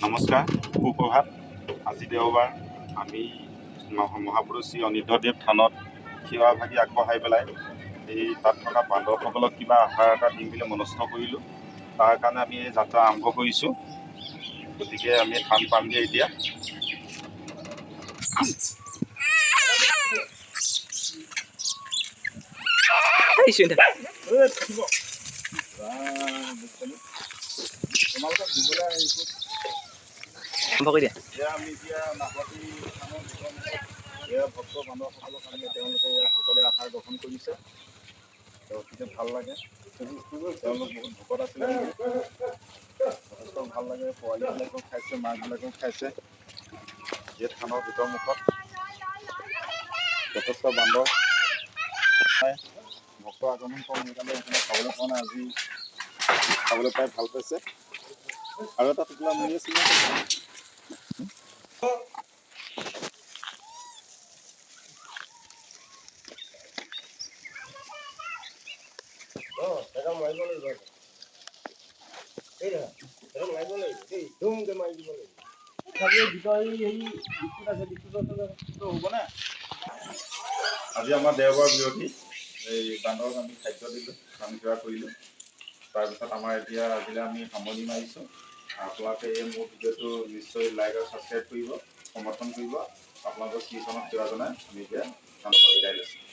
নমস্কাৰ, সুপ্ৰভাত। আজি দেওবাৰ। আমি মহাপুৰুষ শ্ৰী অনিৰুদ্ধদেৱ থানত সেৱা ভাগি আগবঢ়াই পেলাই এই তাত থকা বান্দৰসকলক কিবা আহাৰ এটা দিম বুলি মনস্থ কৰিলোঁ। তাৰ কাৰণে আমি এই যাত্ৰা আৰম্ভ কৰিছোঁ। গতিকে আমি থান পামগৈ এতিয়া। তোমালোকক দিবলৈ আহিছোঁ। আমি এতিয়া নাহতি থানৰ ভক্ত বান্ধৱসকলক আমি তেওঁলোকে সকলোৱে আহাৰ গ্ৰহণ কৰিছে। অতিকে ভাল লাগে। তেওঁলোক বহুত ভোকত আছিলে, যথেষ্ট ভাল লাগে। পোৱালীবিলাকেও খাইছে, মাকবিলাকেও খাইছে। এই থানৰ ভিতৰ মুখত যথেষ্ট বান্দৰ ভক্ত আগমন কৰোঁ সেইকাৰণে সেইখিনি খাবলৈ পোৱা নাই। আজি খাবলৈ পাই ভাল পাইছে। আৰু এটা টোপোলা মৰি আছিলে। আজি আমাৰ দেওবাৰ বিৰতি। এই বান্দৰক আমি খাদ্য দিলোঁ, আমি সেৱা কৰিলোঁ। তাৰপিছত আমাৰ এতিয়া আজিলৈ আমি সামৰণি মাৰিছোঁ। আপোনালোকে এই মোৰ ভিডিঅ'টো নিশ্চয় লাইক আৰু ছাবস্ক্ৰাইব কৰিব, সমৰ্থন কৰিব। আপোনালোকৰ কীৰ্তনত সেৱা জনাই আমি এতিয়া বিদায় লৈছোঁ।